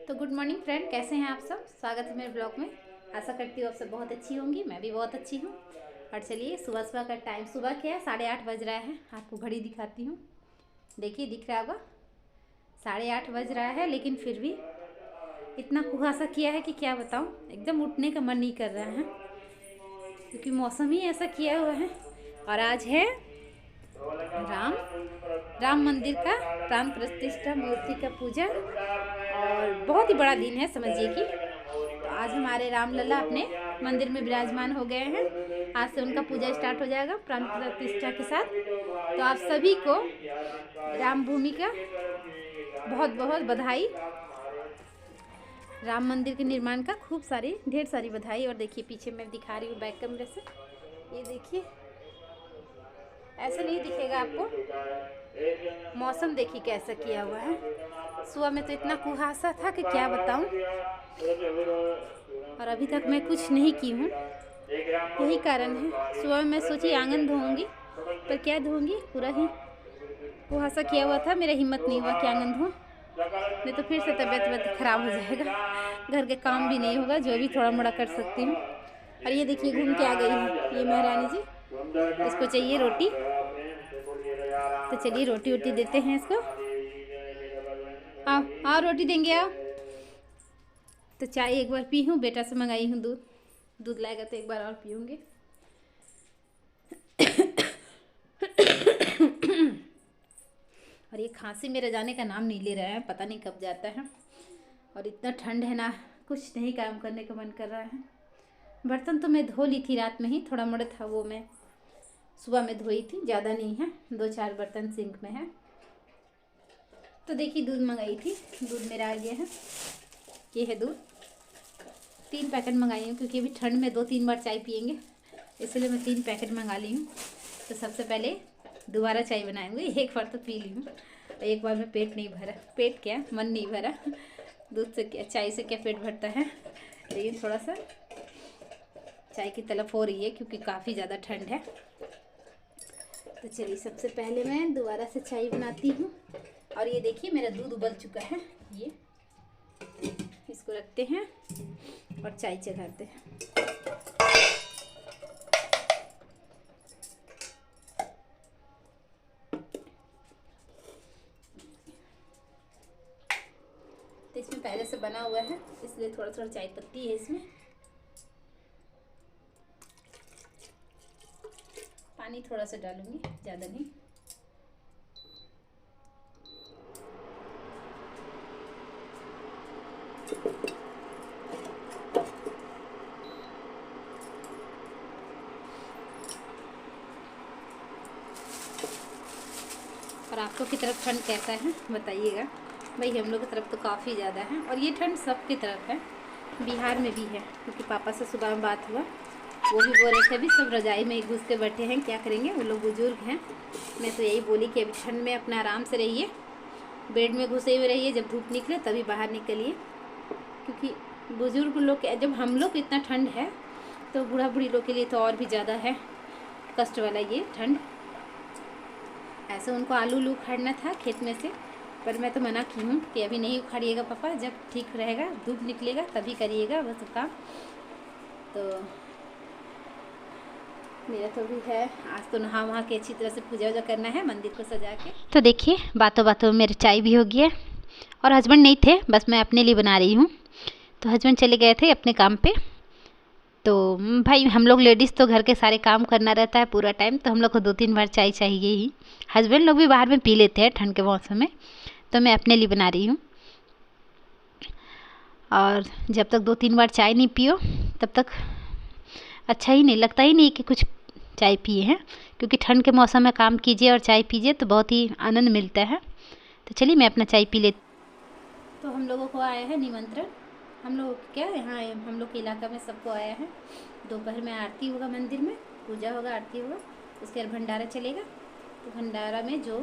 तो good morning friend, कैसे हैं आप सब। स्वागत है मेरे ब्लॉग में। आशा करती हूँ आप सब बहुत अच्छी होंगी, मैं भी बहुत अच्छी हूँ। और चलिए सुबह सुबह का टाइम, सुबह क्या है 8:30 बज रहा है। आपको घड़ी दिखाती हूँ, देखिए दिख रहा होगा 8:30 बज रहा है, लेकिन फिर भी इतना कुहासा किया है कि क्या बताऊँ, एकदम उठने का मन नहीं कर रहा है क्योंकि मौसम ही ऐसा किया हुआ है। और आज है राम मंदिर का प्राण प्रतिष्ठा, मूर्ति का पूजा, और बहुत ही बड़ा दिन है समझिए कि। तो आज हमारे राम लल्ला अपने मंदिर में विराजमान हो गए हैं। आज से उनका पूजा स्टार्ट हो जाएगा प्राण प्रतिष्ठा के साथ। तो आप सभी को राम भूमि का बहुत बहुत बधाई, राम मंदिर के निर्माण का खूब सारी ढेर सारी बधाई। और देखिए पीछे मैं दिखा रही हूँ बैक कैमरे से, ये देखिए ऐसा नहीं दिखेगा आपको। मौसम देखिए कैसा किया हुआ है। सुबह में तो इतना कुहासा था कि क्या बताऊं, और अभी तक मैं कुछ नहीं की हूँ। यही कारण है, सुबह में मैं सोची आंगन धोऊंगी, पर क्या धोऊंगी, पूरा ही कुहासा किया हुआ था, मेरा हिम्मत नहीं हुआ कि आंगन धोऊं, नहीं तो फिर से तबीयत खराब हो जाएगा, घर के काम भी नहीं होगा, जो भी थोड़ा मोड़ा कर सकती हूँ। और ये देखिए घूम के आ गई है ये महारानी जी, इसको चाहिए रोटी, तो चलिए रोटी वोटी देते हैं इसको। आओ आओ रोटी देंगे, आओ। तो चाय एक बार पी हूँ, बेटा से मंगाई हूँ दूध, दूध लाएगा तो एक बार और पीऊँगी। और ये खांसी मेरे जाने का नाम नहीं ले रहा है, पता नहीं कब जाता है। और इतना ठंड है ना, कुछ नहीं काम करने का मन कर रहा है। बर्तन तो मैं धो ली थी रात में ही, थोड़ा मोड़ा था वो मैं सुबह में धोई थी, ज़्यादा नहीं है, 2-4 बर्तन सिंक में है। तो देखिए दूध मंगाई थी, दूध मेरा आ गया है, ये है दूध। 3 पैकेट मंगाई हूँ क्योंकि अभी ठंड में 2-3 बार चाय पियेंगे, इसलिए मैं 3 पैकेट मंगा ली हूँ। तो सबसे पहले दोबारा चाय बनाएंगे, एक बार तो पी ली हूँ, एक बार में पेट नहीं भरा, पेट क्या मन नहीं भरा, दूध से क्या चाय से क्या पेट भरता है। लेकिन थोड़ा सा चाय की तलब हो रही है क्योंकि काफ़ी ज़्यादा ठंड है। तो चलिए सबसे पहले मैं दोबारा से चाय बनाती हूँ। और ये देखिए मेरा दूध उबल चुका है, ये इसको रखते हैं और चाय चढ़ाते हैं। तो इसमें पहले से बना हुआ है, इसलिए थोड़ा थोड़ा चाय पत्ती है इसमें। पानी थोड़ा सा डालूंगी, ज़्यादा नहीं। और आप लोग की तरफ ठंड कैसा है बताइएगा। भाई हम लोग की तरफ तो काफ़ी ज़्यादा है, और ये ठंड सबकी तरफ है, बिहार में भी है। क्योंकि पापा से सुबह में बात हुआ, वो भी बोल रहे थे अभी सब रजाई में घुस के बैठे हैं, क्या करेंगे, वो लोग बुजुर्ग हैं। मैं तो यही बोली कि अभी ठंड में अपना आराम से रहिए, बेड में घुसे हुए रहिए, जब धूप निकले तभी बाहर निकलिए। क्योंकि बुजुर्ग लोग, जब हम लोग इतना ठंड है तो बूढ़ा बूढ़ी लोग के लिए तो और भी ज़्यादा है कष्ट वाला ये ठंड। ऐसे उनको आलू उलू उखाड़ना था खेत में से, पर मैं तो मना की हूँ कि अभी नहीं उखाड़िएगा पापा, जब ठीक रहेगा धूप निकलेगा तभी करिएगा वो सब काम। तो मेरा तो भी है, आज तो नहा वहा के अच्छी तरह से पूजा वूजा करना है, मंदिर को सजा के। तो देखिए बातों बातों में मेरी चाय भी हो गई है, और हस्बैंड नहीं थे, बस मैं अपने लिए बना रही हूँ। तो हस्बैंड चले गए थे अपने काम पे। तो भाई हम लोग लेडीज़ तो घर के सारे काम करना रहता है पूरा टाइम, तो हम लोग को 2-3 बार चाय चाहिए ही। हस्बैंड लोग भी बाहर में पी लेते हैं ठंड के मौसम में, तो मैं अपने लिए बना रही हूँ। और जब तक 2-3 बार चाय नहीं पियो तब तक अच्छा ही नहीं लगता, ही नहीं कि कुछ चाय पिए हैं। क्योंकि ठंड के मौसम में काम कीजिए और चाय पीजिए तो बहुत ही आनंद मिलता है। तो चलिए मैं अपना चाय पी लेती। तो हम लोगों को आया है निमंत्रण, हम लोग क्या यहाँ हम लोग के इलाका में सबको आया है। दोपहर में आरती होगा मंदिर में, पूजा होगा, आरती होगा, उसके बाद भंडारा चलेगा। तो भंडारा में जो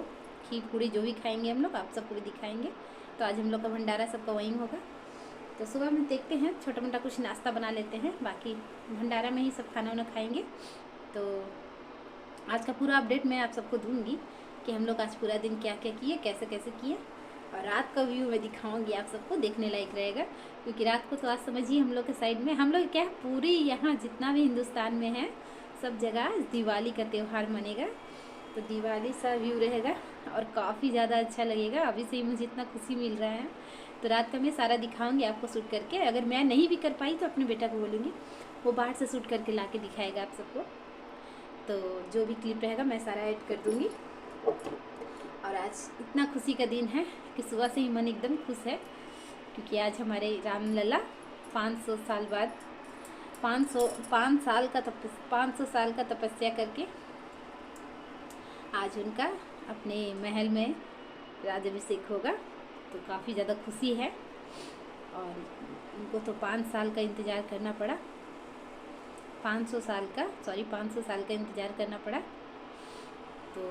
खीर पूड़ी जो भी खाएंगे हम लोग, आप सब पूरी दिखाएंगे। तो आज हम लोग का भंडारा सबका वहीं होगा। तो सुबह में देखते हैं छोटा मोटा कुछ नाश्ता बना लेते हैं, बाकी भंडारा में ही सब खाना वाना खाएंगे। तो आज का पूरा अपडेट मैं आप सबको दूंगी कि हम लोग आज पूरा दिन क्या क्या किए, कैसे कैसे किए। और रात का व्यू मैं दिखाऊंगी आप सबको, देखने लायक रहेगा। क्योंकि रात को तो आज समझिए हम लोग के साइड में, हम लोग क्या है पूरी यहाँ जितना भी हिंदुस्तान में है सब जगह दिवाली का त्यौहार मनेगा। तो दिवाली सा व्यू रहेगा और काफ़ी ज़्यादा अच्छा लगेगा। अभी से ही मुझे इतना खुशी मिल रहा है। तो रात का मैं सारा दिखाऊंगी आपको शूट करके। अगर मैं नहीं भी कर पाई तो अपने बेटा को बोलूँगी, वो बाहर से शूट करके ला के दिखाएगा आप सबको। तो जो भी क्लिप रहेगा मैं सारा ऐड कर दूँगी। और आज इतना खुशी का दिन है कि सुबह से ही मन एकदम खुश है। क्योंकि आज हमारे रामलला 500 साल बाद 500 साल का तपस्या करके आज उनका अपने महल में राज्याभिषेक होगा। तो काफ़ी ज़्यादा खुशी है। और उनको तो 5 साल का इंतज़ार करना पड़ा, 500 साल का इंतज़ार करना पड़ा। तो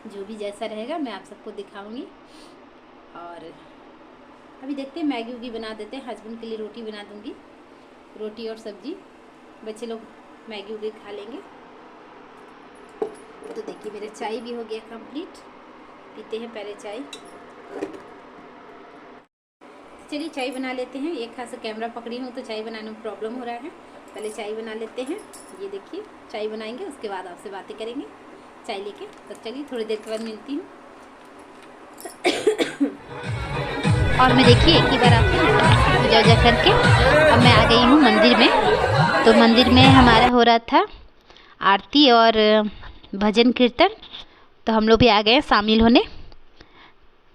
जो भी जैसा रहेगा मैं आप सबको दिखाऊंगी। और अभी देखते हैं मैगी वगी बना देते हैं। हस्बैंड के लिए रोटी बना दूंगी, रोटी और सब्जी। बच्चे लोग मैगी वगी खा लेंगे। तो देखिए मेरा चाय भी हो गया कंप्लीट। पीते हैं पहले चाय। चलिए चाय बना लेते हैं। एक हाथ से कैमरा पकड़ी हूँ तो चाय बनाने में प्रॉब्लम हो रहा है। पहले चाय बना लेते हैं। ये देखिए चाय बनाएंगे, उसके बाद आपसे बातें करेंगे चाय लेके। तो चलिए थोड़ी देर के बाद मिलती हूँ। और मैं देखिए एक ही बार आपसे पूजा वूजा करके अब मैं आ गई हूँ मंदिर में। तो मंदिर में हमारा हो रहा था आरती और भजन कीर्तन। तो हम लोग भी आ गए शामिल होने।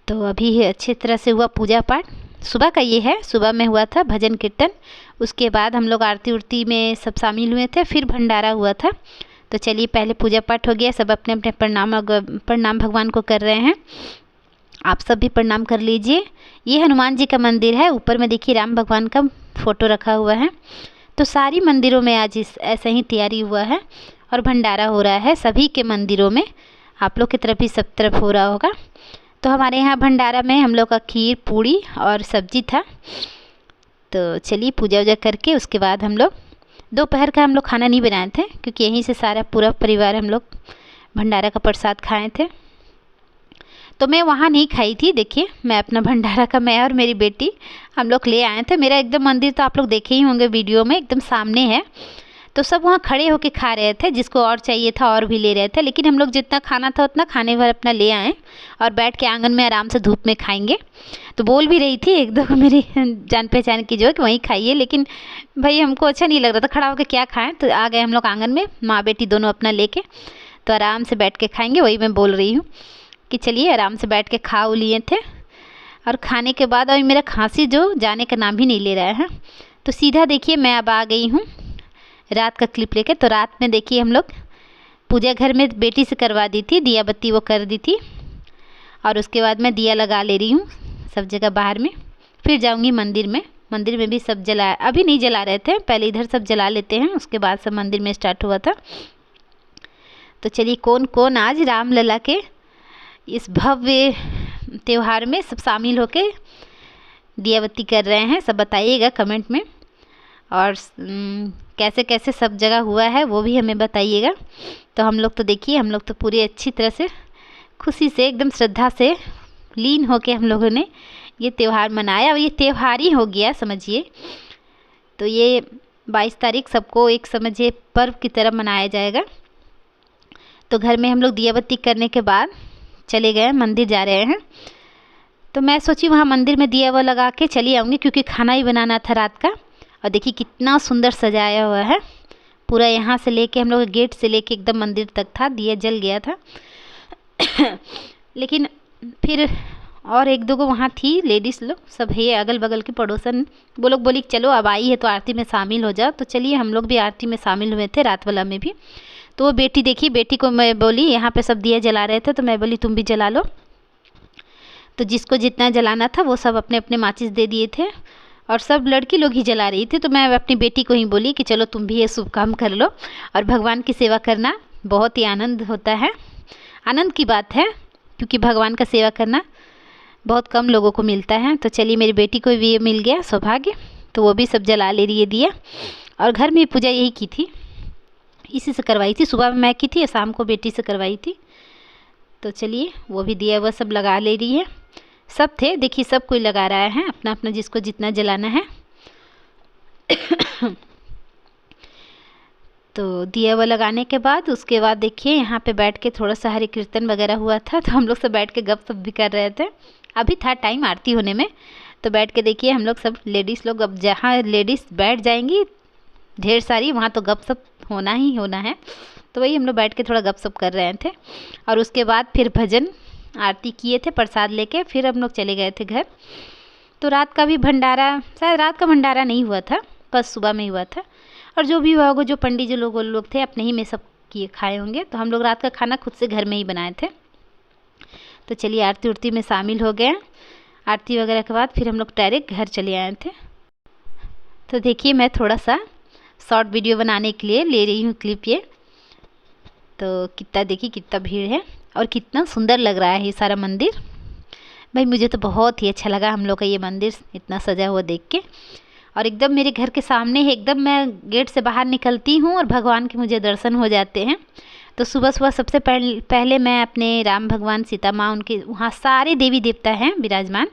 तो अभी अच्छी तरह से हुआ पूजा पाठ। सुबह का ये है, सुबह में हुआ था भजन कीर्तन। उसके बाद हम लोग आरती उरती में सब शामिल हुए थे, फिर भंडारा हुआ था। तो चलिए पहले पूजा पाठ हो गया, सब अपने अपने प्रणाम भगवान को कर रहे हैं। आप सब भी प्रणाम कर लीजिए। ये हनुमान जी का मंदिर है। ऊपर में देखिए राम भगवान का फ़ोटो रखा हुआ है। तो सारी मंदिरों में आज ऐसा ही तैयारी हुआ है और भंडारा हो रहा है सभी के मंदिरों में। आप लोग की तरफ भी सब तरफ हो रहा होगा। तो हमारे यहाँ भंडारा में हम लोग का खीर पूड़ी और सब्जी था। तो चलिए पूजा वूजा करके उसके बाद हम लोग दोपहर का हम लोग खाना नहीं बनाए थे, क्योंकि यहीं से सारा पूरा परिवार हम लोग भंडारा का प्रसाद खाए थे। तो मैं वहाँ नहीं खाई थी। देखिए मैं अपना भंडारा का, मैं और मेरी बेटी हम लोग ले आए थे। मेरा एकदम मंदिर तो आप लोग देखे ही होंगे वीडियो में, एकदम सामने है। तो सब वहाँ खड़े होके खा रहे थे, जिसको और चाहिए था और भी ले रहे थे। लेकिन हम लोग जितना खाना था उतना खाने भर अपना ले आए और बैठ के आंगन में आराम से धूप में खाएंगे। तो बोल भी रही थी एक दो मेरी जान पहचान की जो कि वहीं खाइए, लेकिन भाई हमको अच्छा नहीं लग रहा था खड़ा होकर क्या खाएं। तो आ गए हम लोग आंगन में, माँ बेटी दोनों अपना लेके। तो आराम से बैठ के खाएंगे, वही मैं बोल रही हूँ कि चलिए आराम से बैठ के खा लिए थे। और खाने के बाद अभी मेरा खांसी जो जाने का नाम ही नहीं ले रहा है। तो सीधा देखिए मैं अब आ गई हूँ रात का क्लिप लेके। तो रात में देखिए हम लोग पूजा घर में बेटी से करवा दी थी, दिया बत्ती वो कर दी थी। और उसके बाद मैं दिया लगा ले रही हूँ सब जगह बाहर में। फिर जाऊँगी मंदिर में। मंदिर में भी सब जला, अभी नहीं जला रहे थे, पहले इधर सब जला लेते हैं, उसके बाद सब मंदिर में स्टार्ट हुआ था। तो चलिए कौन कौन आज रामलला के इस भव्य त्यौहार में सब शामिल होके दिया बत्ती कर रहे हैं, सब बताइएगा कमेंट में। और कैसे कैसे सब जगह हुआ है वो भी हमें बताइएगा। तो हम लोग तो देखिए हम लोग तो पूरी अच्छी तरह से खुशी से एकदम श्रद्धा से लीन होके हम लोगों ने ये त्यौहार मनाया। और ये त्यौहार ही हो गया समझिए। तो ये 22 तारीख सबको एक समझिए पर्व की तरह मनाया जाएगा। तो घर में हम लोग दिया बत्ती करने के बाद चले गए, मंदिर जा रहे हैं। तो मैं सोची वहाँ मंदिर में दिया वो लगा के चली आऊँगी, क्योंकि खाना ही बनाना था रात का। और देखिए कितना सुंदर सजाया हुआ है पूरा, यहाँ से लेके हम लोग गेट से लेके एकदम मंदिर तक था, दिया जल गया था। लेकिन फिर और एक दो को वहाँ थी लेडीज़ लोग, सब है अगल बगल के पड़ोसन, वो लोग बोली चलो अब आई है तो आरती में शामिल हो जाओ। तो चलिए हम लोग भी आरती में शामिल हुए थे, रात वाला में भी। तो वो बेटी देखी, बेटी को मैं बोली यहाँ पे सब दिया जला रहे थे, तो मैं बोली तुम भी जला लो। तो जिसको जितना जलाना था वो सब अपने अपने माचिस दे दिए थे और सब लड़की लोग ही जला रही थी। तो मैं अपनी बेटी को ही बोली कि चलो तुम भी ये शुभ काम कर लो। और भगवान की सेवा करना बहुत ही आनंद होता है, आनंद की बात है, क्योंकि भगवान का सेवा करना बहुत कम लोगों को मिलता है। तो चलिए मेरी बेटी को भी ये मिल गया सौभाग्य, तो वो भी सब जला ले रही है दिया। और घर में पूजा यही की थी, इसी से करवाई थी, सुबह में मैं की थी, शाम को बेटी से करवाई थी। तो चलिए वो भी दिया हुआ सब लगा ले रही है। सब थे, देखिए सब कोई लगा रहा है अपना अपना, जिसको जितना जलाना है। तो दिया हुआ लगाने के बाद उसके बाद देखिए यहाँ पे बैठ के थोड़ा सा हरि कीर्तन वगैरह हुआ था, तो हम लोग सब बैठ के गपशप भी कर रहे थे। अभी था टाइम आरती होने में, तो बैठ के देखिए हम लोग सब लेडीज़ लोग, अब जहाँ लेडीज़ बैठ जाएंगी ढेर सारी, वहाँ तो गपशप होना ही होना है। तो वही हम लोग बैठ के थोड़ा गपशप कर रहे थे। और उसके बाद फिर भजन आरती किए थे, प्रसाद लेके फिर हम लोग चले गए थे घर। तो रात का भी भंडारा, शायद रात का भंडारा नहीं हुआ था, बस सुबह में हुआ था। और जो भी हुआ होगा, जो पंडित जी लोग थे अपने ही में सब किए खाए होंगे। तो हम लोग रात का खाना खुद से घर में ही बनाए थे। तो चलिए आरती उरती में शामिल हो गए। आरती वगैरह के बाद फिर हम लोग डायरेक्ट घर चले आए थे। तो देखिए मैं थोड़ा सा शॉर्ट वीडियो बनाने के लिए ले रही हूँ क्लिप ये। तो कितना देखिए कितना भीड़ है और कितना सुंदर लग रहा है ये सारा मंदिर। भाई मुझे तो बहुत ही अच्छा लगा हम लोग का ये मंदिर इतना सजा हुआ देख के। और एकदम मेरे घर के सामने है, एकदम मैं गेट से बाहर निकलती हूँ और भगवान के मुझे दर्शन हो जाते हैं। तो सुबह सुबह सबसे पहले मैं अपने राम भगवान, सीता माँ, उनके वहाँ सारे देवी देवता हैं विराजमान,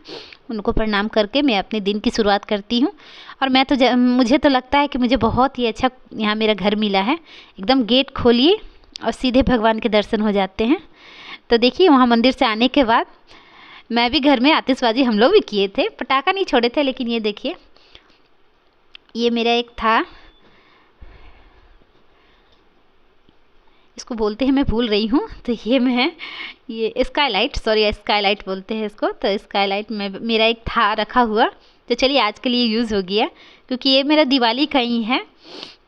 उनको प्रणाम करके मैं अपने दिन की शुरुआत करती हूँ। और मैं तो मुझे तो लगता है कि मुझे बहुत ही अच्छा यहाँ मेरा घर मिला है। एकदम गेट खोलिए और सीधे भगवान के दर्शन हो जाते हैं। तो देखिए वहाँ मंदिर से आने के बाद मैं भी घर में आतिशबाजी हम लोग भी किए थे, पटाखा नहीं छोड़े थे। लेकिन ये देखिए, ये मेरा एक था, इसको बोलते हैं, मैं भूल रही हूँ। तो ये स्काईलाइट, सॉरी स्काईलाइट बोलते हैं इसको। तो स्काईलाइट में मेरा एक था रखा हुआ। तो चलिए आज के लिए यूज़ हो गया, क्योंकि ये मेरा दिवाली का ही है।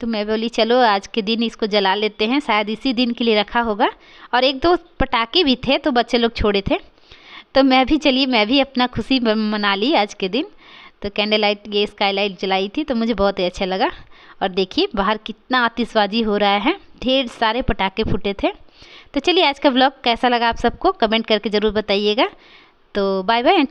तो मैं बोली चलो आज के दिन इसको जला लेते हैं, शायद इसी दिन के लिए रखा होगा। और एक दो पटाखे भी थे तो बच्चे लोग छोड़े थे। तो मैं भी अपना खुशी मना ली आज के दिन। तो कैंडल लाइट, ये स्काईलाइट जलाई थी, तो मुझे बहुत ही अच्छा लगा। और देखिए बाहर कितना आतिशबाजी हो रहा है, ढेर सारे पटाखे फूटे थे। तो चलिए आज का व्लॉग कैसा लगा आप सबको कमेंट करके ज़रूर बताइएगा। तो बाय बाय।